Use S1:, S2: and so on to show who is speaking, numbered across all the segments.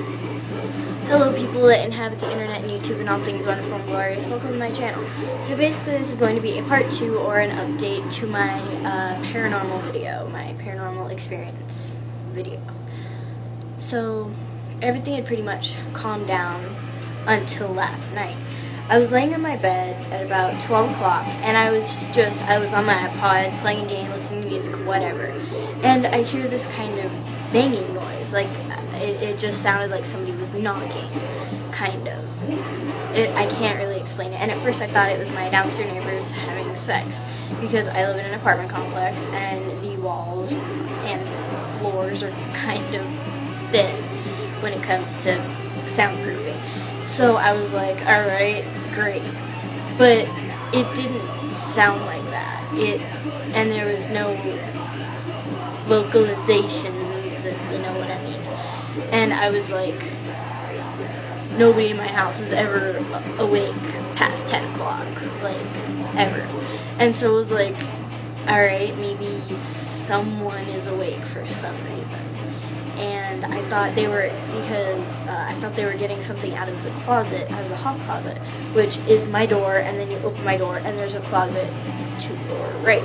S1: Hello people that inhabit the internet and YouTube and all things wonderful and glorious. Welcome to my channel. So basically this is going to be a part 2 or an update to my paranormal video, my paranormal experience video. So everything had pretty much calmed down until last night. I was laying in my bed at about 12 o'clock and I was on my iPod playing a game, listening to music, whatever. And I hear this kind of banging noise, like it just sounded like somebody was knocking, kind of. I can't really explain it. And at first I thought it was my downstairs neighbors having sex, because I live in an apartment complex and the walls and floors are kind of thin when it comes to soundproofing. So I was like, alright, great. But it didn't sound like that. And there was no vocalizations, you know what I mean. And I was like, nobody in my house is ever awake past 10 o'clock, like, ever. And so it was like, alright, maybe someone is awake for some reason. And I thought they were, because I thought they were getting something out of the closet, out of the hall closet, which is my door, and then you open my door, and there's a closet to your right.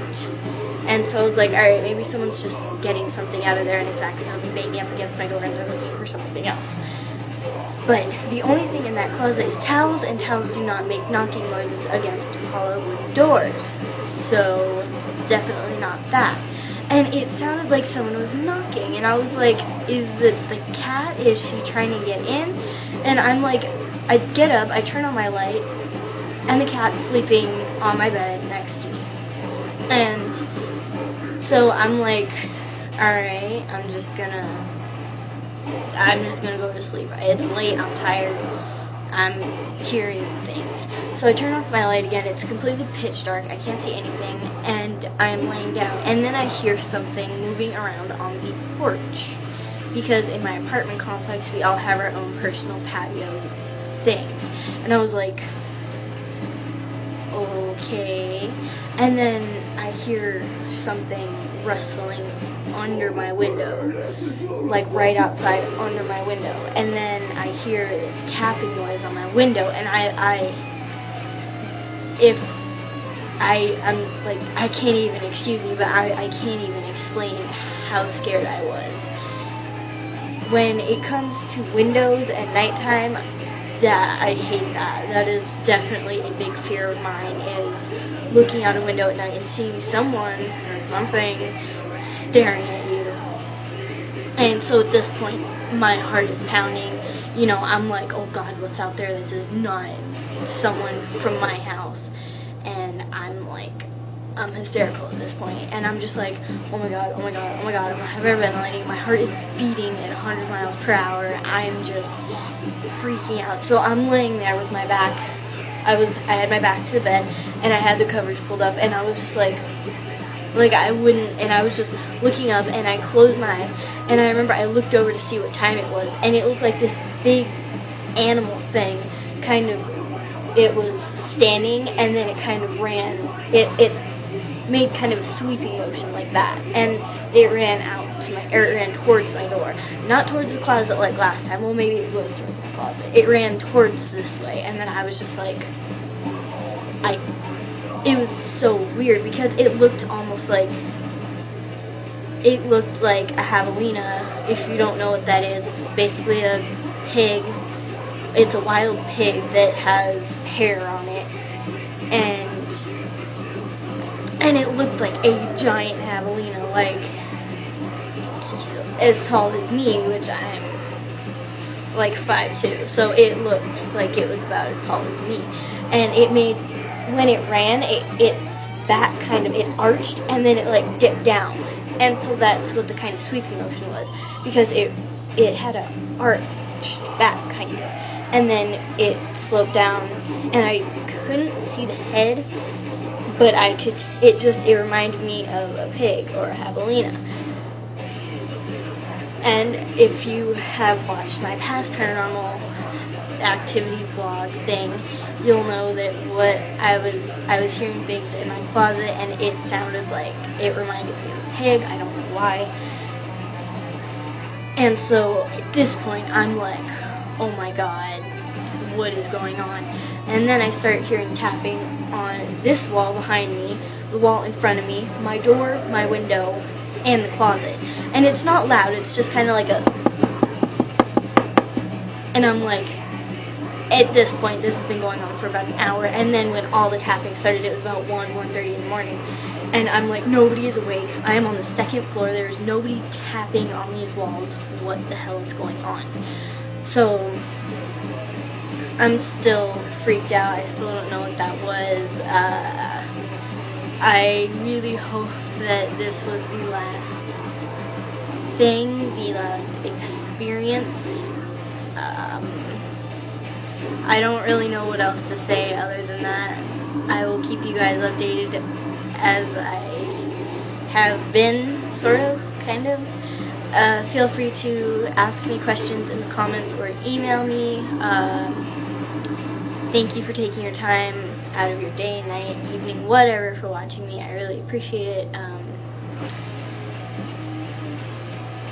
S1: And so I was like, alright, maybe someone's just getting something out of there and it's accidentally banging up against my door and they're looking for something else. But the only thing in that closet is towels, and towels do not make knocking noises against hollow wood doors. So definitely not that. And it sounded like someone was knocking, and I was like, is it the cat? Is she trying to get in? And I'm like, I get up, I turn on my light, and the cat's sleeping on my bed next to me. And so I'm like, alright, I'm just gonna go to sleep. It's late, I'm tired, I'm hearing things. So I turn off my light again, it's completely pitch dark, I can't see anything, and I'm laying down. And then I hear something moving around on the porch. Because in my apartment complex, we all have our own personal patio things. And I was like, okay. And then I hear something rustling under my window, like right outside under my window. And then I hear this tapping noise on my window, and I'm like, I can't even, excuse me, but I can't even explain how scared I was. When it comes to windows at nighttime, that I hate that. That is definitely a big fear of mine, is looking out a window at night and seeing someone or something staring at you. And so at this point, my heart is pounding. You know, I'm like, oh God, what's out there? This is not someone from my house. And I'm like, I'm hysterical at this point. And I'm just like, oh my God, oh my God, oh my God, I'm hyperventilating. My heart is beating at 100 miles per hour. I'm just freaking out. So I'm laying there with my back. I had my back to the bed, and I had the covers pulled up, and I was just like I wouldn't, and I was just looking up, and I closed my eyes, and I remember I looked over to see what time it was, and it looked like this big animal thing, kind of, it was standing, and then it kind of ran, it made kind of a sweeping motion like that, and it ran it ran towards my door, not towards the closet like last time. Well, maybe it was towards the closet. It ran towards this way, and then I was just like, it was so weird, because it looked almost like, it looked like a javelina. If you don't know what that is, it's basically a pig. It's a wild pig that has hair on it, and it looked like a giant javelina, like as tall as me, which I'm like 5'2", so it looked like it was about as tall as me. And it made, when it ran, its back kind of, it arched, and then it like dipped down. And so that's what the kind of sweeping motion was, because it had a arched back kind of, and then it sloped down, and I couldn't see the head, but I could, it reminded me of a pig or a javelina. And if you have watched my past paranormal activity vlog thing, you'll know that what I was hearing things in my closet, and it sounded like it reminded me of a pig. I don't know why. And so at this point, I'm like, oh my god, what is going on? And then I start hearing tapping on this wall behind me, the wall in front of me, my door, my window, and the closet. And it's not loud, it's just kind of like a... And I'm like, at this point, this has been going on for about an hour, and then when all the tapping started, it was about 1:30 in the morning. And I'm like, nobody is awake. I am on the second floor. There's nobody tapping on these walls. What the hell is going on? So, I'm still freaked out. I still don't know what that was. I really hope that this was the last thing, the last experience. I don't really know what else to say other than that. I will keep you guys updated as I have been, sort of, kind of. Feel free to ask me questions in the comments or email me. Thank you for taking your time out of your day, night, evening, whatever, for watching me. I really appreciate it.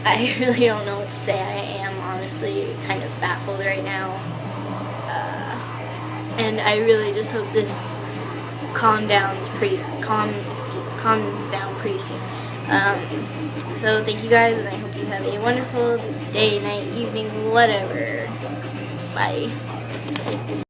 S1: I really don't know what to say. I am honestly kind of baffled right now. And I really just hope this calms down pretty soon. So thank you guys, and I hope you have a wonderful day, night, evening, whatever. Bye.